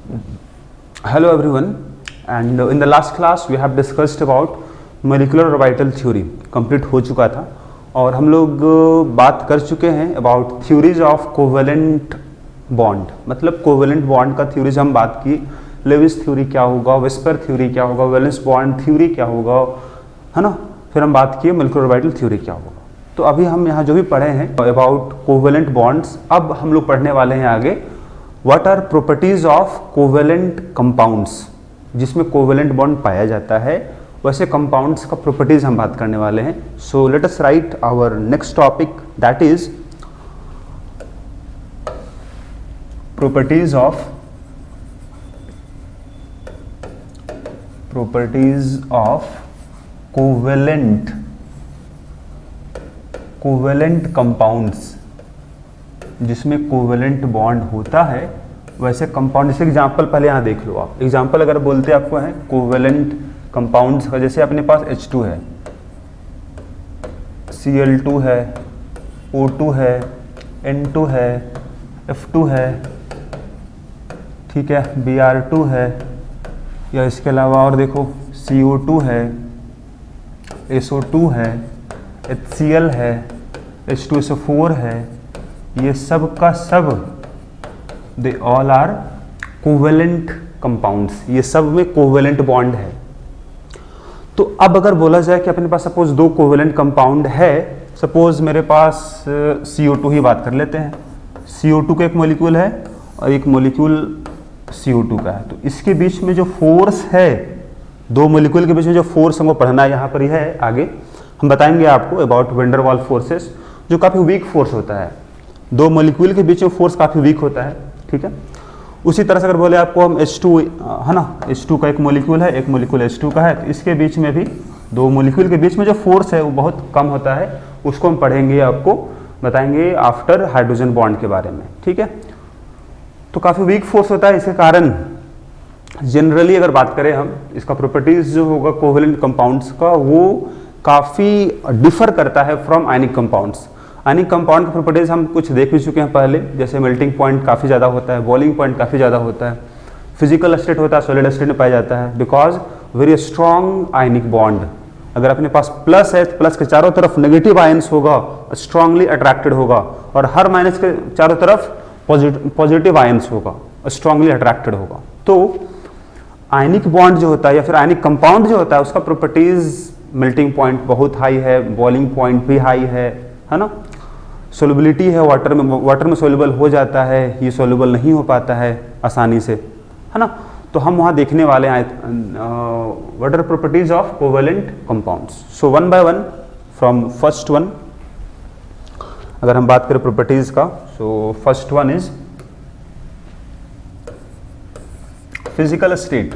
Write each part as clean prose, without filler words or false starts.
Hello everyone, and in the last class we have discussed about molecular orbital theory. Complete हो चुका था और हम लोग बात कर चुके हैं about theories of covalent bond. मतलब कोवेलेंट बॉन्ड का थ्योरीज हम बात की. लेविस थ्योरी क्या होगा, विस्पर थ्योरी क्या होगा, वैलेंस बॉन्ड थ्योरी क्या होगा, है ना. फिर हम बात किए मोलेकुलर ऑर्बिटल थ्योरी क्या होगा. तो अभी हम यहाँ जो भी पढ़े हैं अबाउट कोवेलेंट बॉन्ड्स, अब हम लोग पढ़ने वाले हैं आगे what are properties of covalent compounds. जिसमें कोवेलेंट बॉन्ड पाया जाता है वैसे कंपाउंड्स का प्रॉपर्टीज हम बात करने वाले हैं. So let us write our next topic, that is properties of covalent compounds. जिसमें कोवेलेंट बॉन्ड होता है वैसे कंपाउंड. जैसे एग्जांपल पहले यहाँ देख लो आप. एग्जांपल अगर बोलते आपको है कोवेलेंट कंपाउंड्स का, जैसे अपने पास H2 है, Cl2 है, O2 है, N2 है, F2 है, ठीक है, Br2 है, या इसके अलावा और देखो CO2 है, SO2 है, HCl है, H2SO4 है. ये सब का सब they all are covalent compounds. ये सब में कोवेलेंट बॉन्ड है. तो अब अगर बोला जाए कि अपने पास सपोज दो कोवेलेंट कंपाउंड है, सपोज मेरे पास CO2 ही बात कर लेते हैं. CO2 का एक मॉलिक्यूल है और एक मॉलिक्यूल CO2 का है. तो इसके बीच में जो फोर्स है, दो मॉलिक्यूल के बीच में जो फोर्स हमको पढ़ना है यहाँ पर यह है. आगे हम बताएंगे आपको about van der Waals forces, जो काफ़ी वीक फोर्स होता है. दो मॉलिक्यूल के बीच में फोर्स काफ़ी वीक होता है, ठीक है. उसी तरह से अगर बोले आपको हम H2 है ना, H2 का एक मॉलिक्यूल है, एक मॉलिक्यूल H2 का है, तो इसके बीच में भी दो मॉलिक्यूल के बीच में जो फोर्स है वो बहुत कम होता है. उसको हम पढ़ेंगे, आपको बताएंगे आफ्टर हाइड्रोजन बॉन्ड के बारे में, ठीक है. तो काफ़ी वीक फोर्स होता है. इसके कारण जनरली अगर बात करें हम, इसका प्रॉपर्टीज जो होगा कोवेलेंट कंपाउंड्स का, वो काफ़ी डिफर करता है from ionic compounds. Ionic compound की प्रॉपर्टीज हम कुछ देख भी चुके हैं पहले, जैसे मेल्टिंग पॉइंट काफ़ी ज़्यादा होता है, बॉइलिंग पॉइंट काफ़ी ज़्यादा होता है, फिजिकल स्टेट होता है, सॉलिड स्टेट में पाया जाता है, because very strong ionic bond. अगर अपने पास प्लस है तो प्लस के चारों तरफ नेगेटिव आयंस होगा, स्ट्रांगली अट्रैक्टेड होगा, और हर माइनस के चारों तरफ पॉजिटिव आयंस होगा, स्ट्रांगली अट्रैक्टेड होगा. तो आयनिक बॉन्ड जो होता है या फिर आयनिक कंपाउंड जो होता है उसका प्रॉपर्टीज मेल्टिंग पॉइंट बहुत हाई है, बॉइलिंग पॉइंट भी हाई है ना. सोलबिलिटी है वाटर में सोल्यूबल हो जाता है, ये सोल्यूबल नहीं हो पाता है आसानी से, है ना. तो हम वहाँ देखने वाले हैं what are properties of covalent compounds. So one by one from first one अगर हम बात करें प्रॉपर्टीज का, so first one is physical state.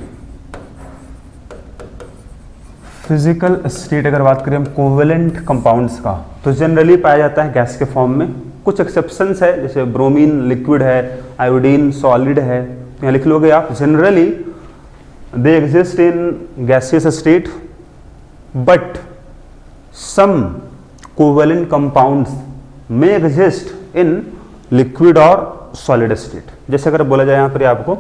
Physical state अगर बात करें हम कोवेलेंट कंपाउंड्स का, तो जनरली पाया जाता है गैस के फॉर्म में. कुछ एक्सेप्शंस है, जैसे ब्रोमीन लिक्विड है, आयोडीन सॉलिड है, यहाँ लिख लोगे आप. Generally they exist in gaseous state, but some covalent compounds may exist in liquid और सॉलिड स्टेट. जैसे अगर बोला जाए यहाँ पर आपको,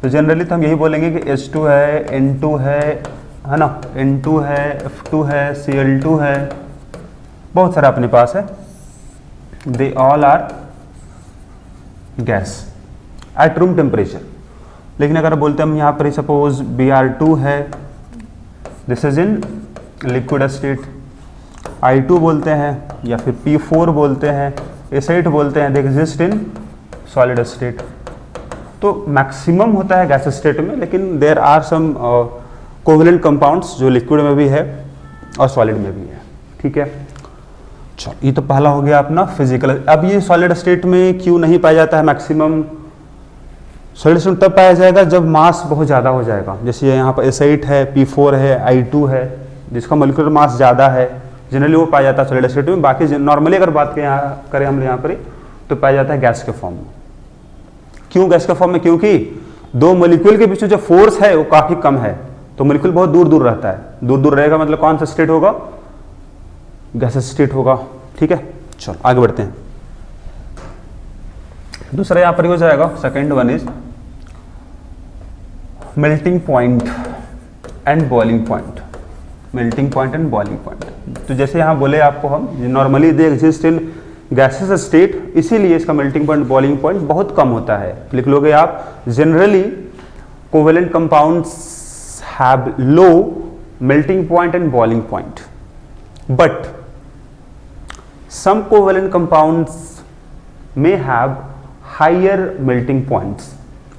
तो जनरली तो हम यही बोलेंगे कि H2 है, N2 है ना, N2 है, F2 है, Cl2 है, बहुत सारा अपने पास है. They all are gas at room temperature. लेकिन अगर बोलते हैं हम यहाँ पर सपोज Br2 है, this is in liquid state. I2 बोलते हैं या फिर P4 बोलते हैं, S8 बोलते हैं, they exist in solid state. तो मैक्सिमम होता है गैस स्टेट में, लेकिन there are some covalent compounds जो लिक्विड में भी है और सॉलिड में भी है, ठीक है. चलो, ये तो पहला हो गया अपना फिजिकल. अब ये सॉलिड स्टेट में क्यों नहीं पाया जाता है मैक्सिमम? सॉलिड स्टेट तब पाया जाएगा जब मास बहुत ज़्यादा हो जाएगा. जैसे यहाँ पर S8 है, P4 है, I2 है, जिसका मॉलिक्यूलर मास ज़्यादा है, जनरली वो पाया जाता है सॉलिड स्टेट में. बाकी नॉर्मली अगर बात करें हम यहाँ पर, तो पाया जाता है गैस के फॉर्म में. क्यों गैस के फॉर्म में? क्योंकि दो मॉलिक्यूल के बीच में जो फोर्स है वो काफ़ी कम है, तो मॉलिक्यूल बहुत दूर दूर रहता है. दूर दूर रहेगा मतलब कौन सा स्टेट होगा? गैस स्टेट होगा, ठीक है. चलो आगे बढ़ते हैं. दूसरा यहाँ पर हो जाएगा, second one is melting point and boiling point, melting point and boiling point. तो जैसे यहाँ बोले आपको हम नॉर्मली दे एग्जिस्ट इन गैसेस स्टेट, इसीलिए इसका मेल्टिंग पॉइंट बॉइलिंग पॉइंट बहुत कम होता है। लिख लोगे आप, generally covalent compounds have low melting point and boiling point, but some covalent compounds may have higher melting points।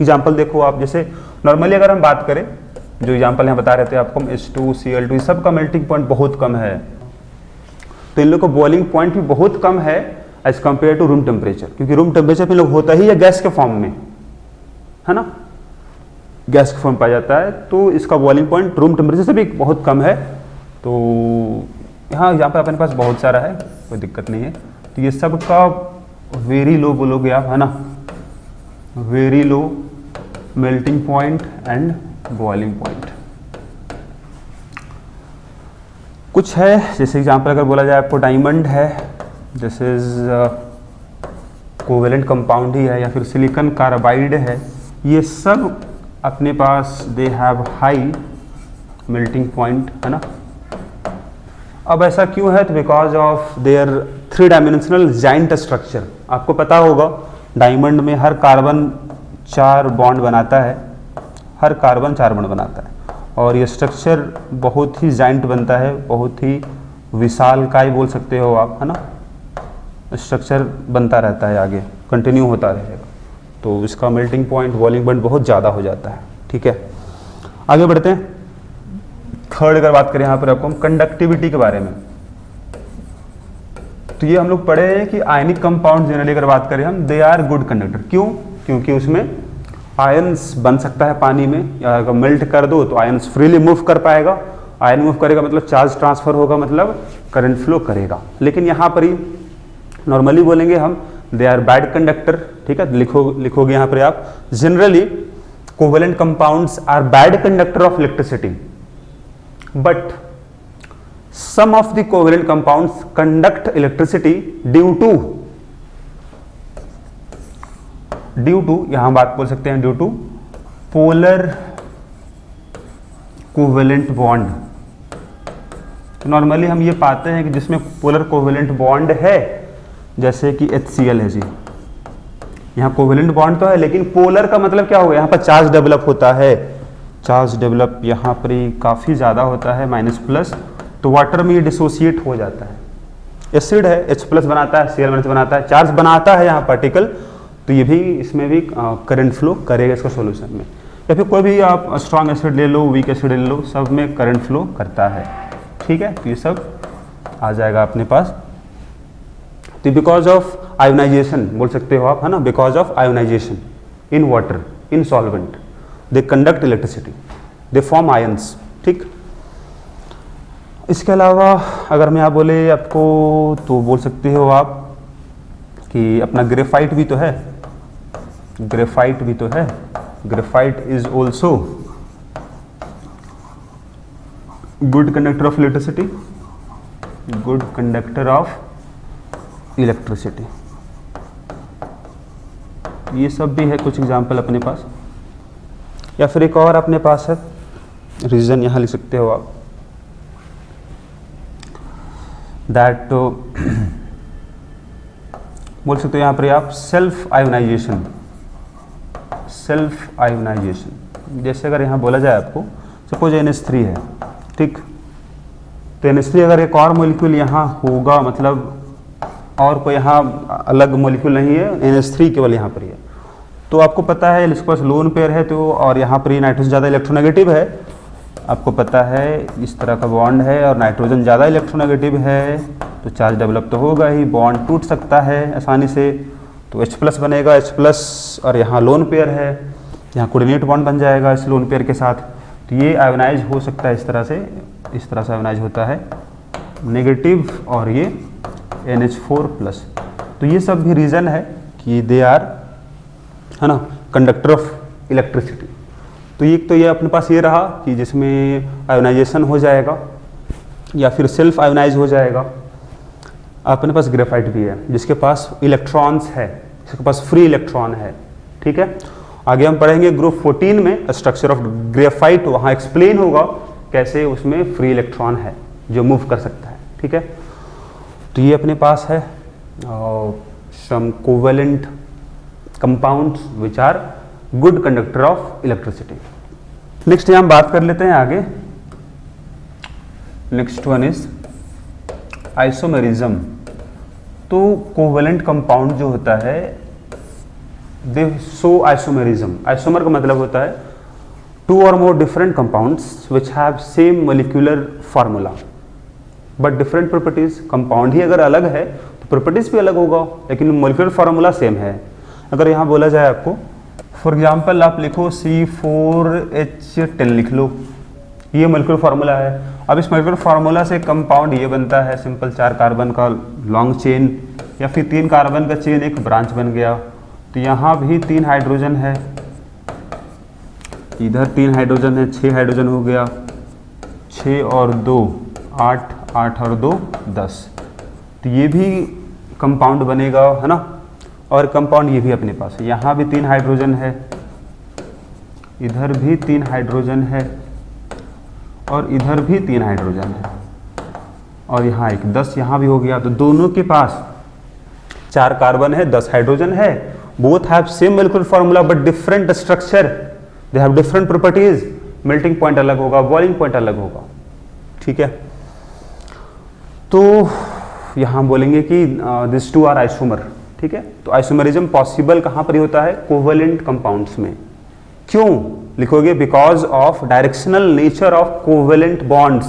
Example देखो आप, जैसे नॉर्मली अगर हम बात करें, जो एग्जाम्पल यहाँ बता रहे थे आपको, H2Cl2 सब का मेल्टिंग पॉइंट बहुत कम है, तो इन लोग का बॉइलिंग पॉइंट भी बहुत कम है as compare to room temperature, क्योंकि रूम टेम्परेचर पे लोग होता ही है गैस के फॉर्म में, है ना, गैस के फॉर्म पाया जाता है, तो इसका बॉइलिंग पॉइंट रूम टेम्परेचर से भी बहुत कम है। तो यहाँ एग्जाम्पल अपने पास बहुत सारा है, कोई दिक्कत नहीं है। तो ये सब का वेरी लो बोलोगे आप, है ना, very low melting point and boiling point. कुछ है, जैसे एग्जांपल अगर बोला जाए आपको, डायमंड है, दिस इज कोवेलेंट कंपाउंड ही है, या फिर सिलिकॉन कार्बाइड है, ये सब अपने पास they have high melting point, है ना। अब ऐसा क्यों है, तो because of their 3 dimensional giant structure. आपको पता होगा डायमंड में हर कार्बन 4 बॉन्ड बनाता है, हर कार्बन 4 बॉन्ड बनाता है, और ये स्ट्रक्चर बहुत ही जाइंट बनता है, बहुत ही विशालकाय बोल सकते हो आप, है ना। स्ट्रक्चर बनता रहता है, आगे कंटिन्यू होता रहेगा, तो इसका मेल्टिंग पॉइंट बॉइलिंग पॉइंट बहुत ज़्यादा हो जाता है। ठीक है, आगे बढ़ते हैं। थर्ड अगर बात करें यहाँ पर आपको हम कंडक्टिविटी के बारे में, तो ये हम लोग पढ़े हैं कि आयनिक कंपाउंड जनरली अगर बात करें हम, दे आर गुड कंडक्टर। क्यों? क्योंकि उसमें आयंस बन सकता है पानी में, या अगर मेल्ट कर दो तो आयंस फ्रीली मूव कर पाएगा, आयन मूव करेगा मतलब चार्ज ट्रांसफर होगा, मतलब करंट फ्लो करेगा। लेकिन यहाँ पर ही नॉर्मली बोलेंगे हम, दे आर बैड कंडक्टर। ठीक है, लिखोगे यहाँ पर आप, generally covalent compounds are bad conductor of electricity, but some of the covalent compounds conduct electricity due to यहां बात बोल सकते हैं due to polar covalent bond। Normally हम ये पाते हैं कि जिसमें पोलर कोवेलेंट बॉन्ड है, जैसे कि HCl है जी, यहाँ कोवेलेंट बॉन्ड तो है, लेकिन पोलर का मतलब क्या होगा, यहाँ पर चार्ज डेवलप होता है, चार्ज डेवलप यहाँ पर ही काफ़ी ज़्यादा होता है, माइनस प्लस, तो वाटर में ये डिसोसिएट हो जाता है। एसिड है, H प्लस बनाता है, Cl माइनस बनाता है, चार्ज बनाता है यहाँ पार्टिकल, तो ये भी इसमें भी करंट फ्लो करेगा इसका सॉल्यूशन में। या फिर कोई भी आप स्ट्रॉन्ग एसिड ले लो, वीक एसिड ले लो, सब में करंट फ्लो करता है। ठीक है, तो ये सब आ जाएगा अपने पास। तो बिकॉज ऑफ आयोनाइजेशन बोल सकते हो आप, है ना, because of ionisation in water, in solvent, they conduct electricity, they form ions. ठीक, इसके अलावा अगर मैं आप बोले आपको, तो बोल सकते हो आप कि अपना ग्रेफाइट भी तो है, ग्रेफाइट भी तो है, graphite is also good conductor of electricity, good conductor of electricity. ये सब भी है कुछ एग्जाम्पल अपने पास। या फिर एक और अपने पास है रीजन, यहाँ लिख सकते हो आप, दैट बोल सकते हो यहाँ पर आप सेल्फ आयोनाइजेशन, सेल्फ आयोनाइजेशन। जैसे अगर यहाँ बोला जाए आपको, सपोज NH3 है, ठीक, तो NH3 अगर एक और मॉलिक्यूल यहाँ होगा, मतलब और कोई यहाँ अलग मॉलिक्यूल नहीं है, NH3 केवल यहाँ पर ही है, तो आपको पता है इसके पास लोन पेयर है, तो और यहाँ पर नाइट्रोजन ज़्यादा इलेक्ट्रोनेगेटिव है, आपको पता है इस तरह का बॉन्ड है और नाइट्रोजन ज़्यादा इलेक्ट्रोनेगेटिव है, तो चार्ज डेवलप तो होगा ही, बॉन्ड टूट सकता है आसानी से, तो H प्लस बनेगा, H प्लस, और यहाँ लोन पेयर है, यहाँ कोऑर्डिनेट बॉन्ड बन जाएगा इस लोन पेयर के साथ, तो ये आयोनाइज हो सकता है इस तरह से आयोनाइज होता है नेगेटिव, और ये NH4 प्लस। तो ये सब भी रीज़न है कि दे आर, है ना, कंडक्टर ऑफ इलेक्ट्रिसिटी। तो एक तो ये अपने पास ये रहा कि जिसमें आयोनाइजेशन हो जाएगा या फिर सेल्फ आयोनाइज हो जाएगा। अपने पास ग्रेफाइट भी है जिसके पास इलेक्ट्रॉन्स है, जिसके पास फ्री इलेक्ट्रॉन है, ठीक है। आगे हम पढ़ेंगे ग्रुप 14 में स्ट्रक्चर ऑफ ग्रेफाइट, वहाँ एक्सप्लेन होगा कैसे उसमें फ्री इलेक्ट्रॉन है जो मूव कर सकता है। ठीक है, तो ये अपने पास है some covalent compounds which are good conductor of electricity. Next हम बात कर लेते हैं आगे। Next one is isomerism. तो कोवेलेंट कंपाउंड जो होता है दे शो आइसोमेरिज्म। आइसोमर का मतलब होता है टू और more different compounds which have same molecular formula but different properties. Compound ही अगर अलग है तो प्रॉपर्टीज भी अलग होगा, लेकिन मोलिकुलर फार्मूला सेम है। अगर यहाँ बोला जाए आपको फॉर एग्जाम्पल आप लिखो C4H10 लिख लो, ये मोलिकुलर फार्मूला है। अब इस मोलिकुलर फार्मूला से कंपाउंड ये बनता है सिंपल 4 कार्बन का लॉन्ग चेन, या फिर 3 कार्बन का चेन एक ब्रांच बन गया। तो यहाँ भी 3 हाइड्रोजन है, इधर 3 हाइड्रोजन है, 6 हाइड्रोजन हो गया, 6 और 2 8, 8 और 2 10। तो ये भी कंपाउंड बनेगा, है ना। और कंपाउंड ये भी अपने पास है, यहाँ भी 3 हाइड्रोजन है, इधर भी 3 हाइड्रोजन है और इधर भी 3 हाइड्रोजन है, और यहाँ एक 10 यहाँ भी हो गया। तो दोनों के पास 4 कार्बन है, 10 हाइड्रोजन है। Both have same molecular formula but different structure, they have different properties. Melting point अलग होगा, बॉइलिंग पॉइंट अलग होगा। ठीक है, तो यहाँ बोलेंगे कि दिस टू आर आइसोमर। ठीक है, तो आइसोमरिज्म पॉसिबल कहाँ पर ही होता है? कोवेलेंट कंपाउंड्स में। क्यों लिखोगे? Because of directional nature of covalent bonds.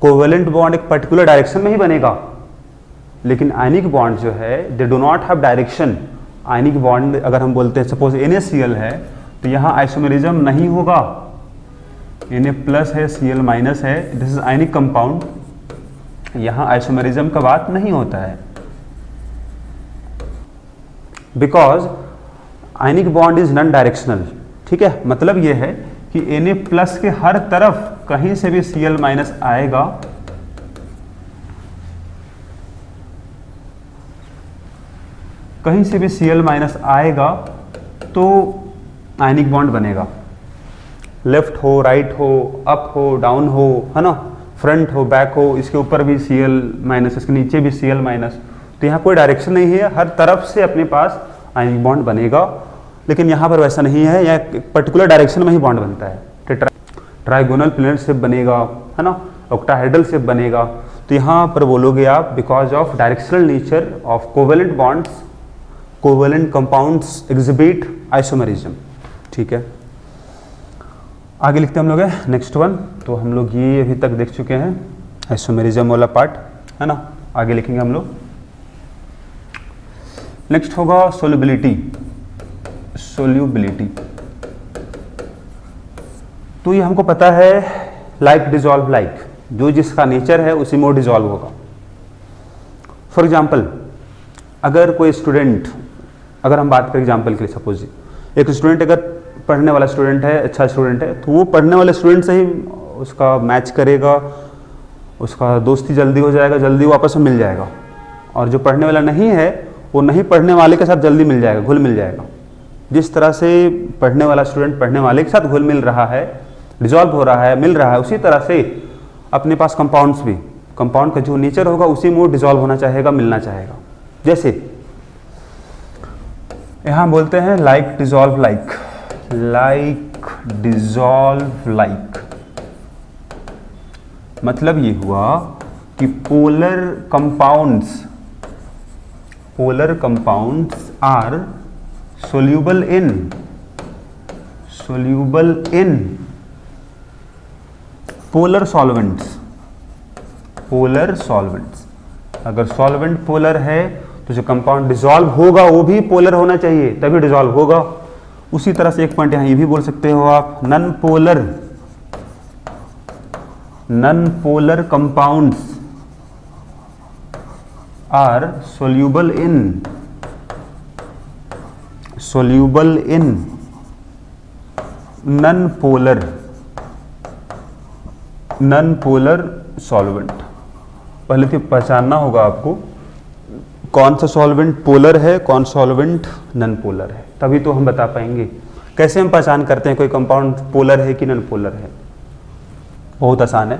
Covalent bond एक पर्टिकुलर डायरेक्शन में ही बनेगा, लेकिन आयनिक बॉन्ड जो है they do not have direction. Ionic bond अगर हम बोलते हैं सपोज NaCl है, तो यहाँ आइसोमरिज्म नहीं होगा। Na प्लस है, Cl माइनस है, दिस इज आयनिक कंपाउंड, यहाँ आइसोमरिज्म का बात नहीं होता है। Because ionic bond is non directional. ठीक है, मतलब ये है कि Na प्लस के हर तरफ कहीं से भी Cl माइनस आएगा, कहीं से भी Cl माइनस आएगा तो आयनिक बॉन्ड बनेगा। लेफ्ट हो, राइट हो, अप हो, डाउन हो, है ना, फ्रंट हो, बैक हो, इसके ऊपर भी Cl माइनस, इसके नीचे भी Cl माइनस। तो यहाँ कोई डायरेक्शन नहीं है, हर तरफ से अपने पास आयनिक बॉन्ड बनेगा। लेकिन यहाँ पर वैसा नहीं है, यहाँ एक पर्टिकुलर डायरेक्शन में ही बॉन्ड बनता है। ट्राइगोनल प्लेनर शेप बनेगा, है ना, ऑक्टाहेड्रल शेप बनेगा। तो यहाँ पर बोलोगे आप because of directional nature of covalent bonds, covalent compounds exhibit isomerism. ठीक है, आगे लिखते हैं हम लोग है नेक्स्ट वन। तो हम लोग ये अभी तक देख चुके हैं आइसोमरिज्म वाला पार्ट, है ना। आगे लिखेंगे हम लोग। नेक्स्ट होगा सोल्युबिलिटी। सोल्यूबिलिटी, तो ये हमको पता है लाइक डिजॉल्व लाइक, जो जिसका नेचर है उसी में डिजॉल्व होगा। फॉर एग्जाम्पल अगर कोई स्टूडेंट, अगर हम बात करें एग्जाम्पल के लिए, सपोज एक स्टूडेंट अगर पढ़ने वाला स्टूडेंट है, अच्छा स्टूडेंट है, तो वो पढ़ने वाले स्टूडेंट से ही उसका मैच करेगा, उसका दोस्ती जल्दी हो जाएगा, जल्दी वो आपस में मिल जाएगा। और जो पढ़ने वाला नहीं है वो नहीं पढ़ने वाले के साथ जल्दी मिल जाएगा, घुल मिल जाएगा। जिस तरह से पढ़ने वाला स्टूडेंट पढ़ने वाले के साथ घुल मिल रहा है, डिजॉल्व हो रहा है, मिल रहा है, उसी तरह से अपने पास कंपाउंड्स भी, कंपाउंड का जो नेचर होगा उसी में वो डिजॉल्व होना चाहेगा, मिलना चाहेगा। जैसे यहाँ बोलते हैं like dissolve like, like dissolve like, मतलब ये हुआ कि polar compounds are soluble in polar solvents। अगर सॉल्वेंट पोलर है तो जो कंपाउंड डिजॉल्व होगा वो भी पोलर होना चाहिए, तभी डिजॉल्व होगा। उसी तरह से एक पॉइंट यहाँ ये भी बोल सकते हो आप, non polar compounds are soluble in non polar solvent. पहले तो पहचानना होगा आपको कौन सा सॉल्वेंट पोलर है, कौन सॉल्वेंट नॉन पोलर है, तभी तो हम बता पाएंगे। कैसे हम पहचान करते हैं कोई कंपाउंड पोलर है कि नॉन पोलर है? बहुत आसान है,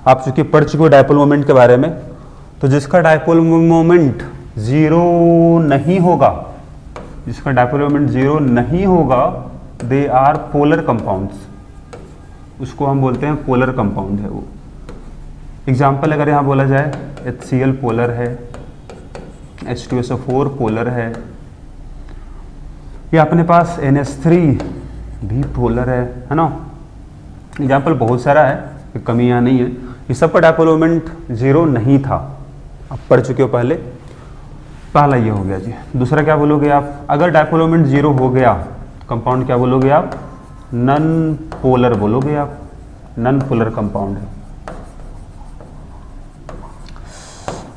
आप चूंकि पढ़ चुके हो डायपोल मोमेंट के बारे में, तो जिसका डायपोल मोमेंट जीरो नहीं होगा, जिसका डायपोल मोमेंट जीरो नहीं होगा, दे आर पोलर कंपाउंड्स, उसको हम बोलते हैं पोलर कंपाउंड है वो। एग्जाम्पल अगर यहाँ बोला जाए HCl पोलर है, H2SO4 पोलर है, या अपने पास NH3 भी पोलर है ना। एग्जाम्पल बहुत सारा है, कमी यहाँ नहीं है। ये सब का डायपोल मोमेंट जीरो नहीं था, आप पढ़ चुके हो पहले। पहला ये हो गया जी। दूसरा क्या बोलोगे आप? अगर डायपोल मोमेंट जीरो हो गया कंपाउंड क्या बोलोगे आप? नॉन पोलर बोलोगे आप, नॉन पोलर कंपाउंड है।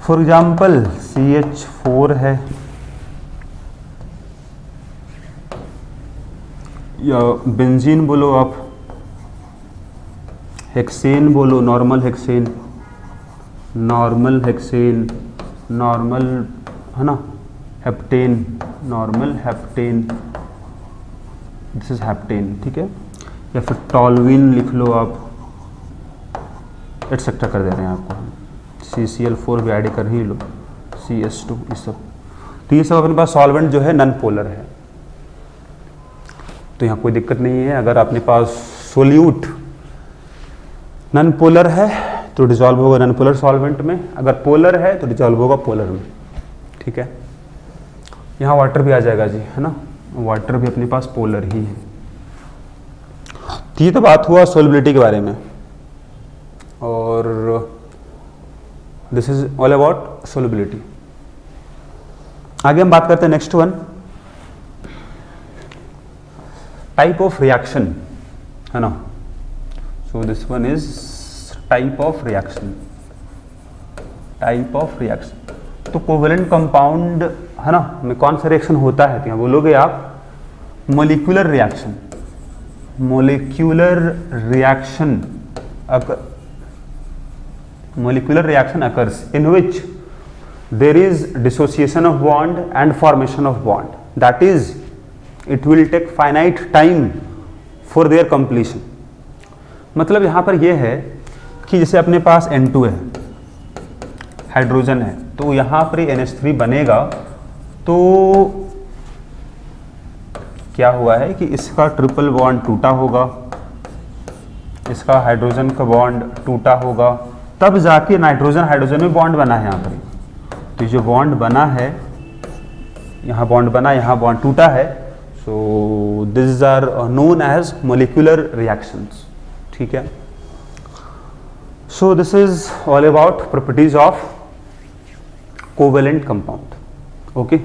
फॉर एग्जाम्पल CH4 है, या बेंजीन बोलो आप, हेक्सेन बोलो, normal hexane, normal hexane, normal है ना, heptane, normal heptane, this is heptane, ठीक है। या फिर टॉलविन लिख लो आप, एटसेट्रा कर दे रहे हैं आपको, CCl4 भी ऐड कर ही लो, CS2, ये सब। तो ये सब अपने पास सॉल्वेंट जो है नॉन पोलर है, तो यहाँ कोई दिक्कत नहीं है। अगर अपने पास सोल्यूट नॉन पोलर है तो डिजॉल्व होगा नॉन पोलर सॉल्वेंट में, अगर पोलर है तो डिजॉल्व होगा पोलर में, ठीक है। यहाँ वाटर भी आ जाएगा जी, है ना, वाटर भी अपने पास पोलर ही है। तो ये तो बात हुआ सोलबिलिटी के बारे में, और this is all about solubility. आगे हम बात करते हैं next one, type of reaction, है ना। So this one is type of reaction, type of reaction. तो कोवेलेंट कंपाउंड है ना में कौन सा रिएक्शन होता है? तो यहाँ बोलोगे आप molecular reaction, molecular reaction, molecular reaction occurs in which there is dissociation of bond and formation of bond, that is it will take finite time for their completion। मतलब यहाँ पर यह है कि जैसे अपने पास N2 है, हाइड्रोजन है, तो यहाँ पर NH3 बनेगा, तो क्या हुआ है कि इसका ट्रिपल बॉन्ड टूटा होगा, इसका हाइड्रोजन का बॉन्ड टूटा होगा, तब जाके नाइट्रोजन हाइड्रोजन में बॉन्ड बना है यहाँ पर। तो जो बॉन्ड बना है, यहाँ बॉन्ड बना, यहाँ बॉन्ड टूटा है, so this are known as molecular reactions, ठीक है। So this is all about properties of covalent compound, okay.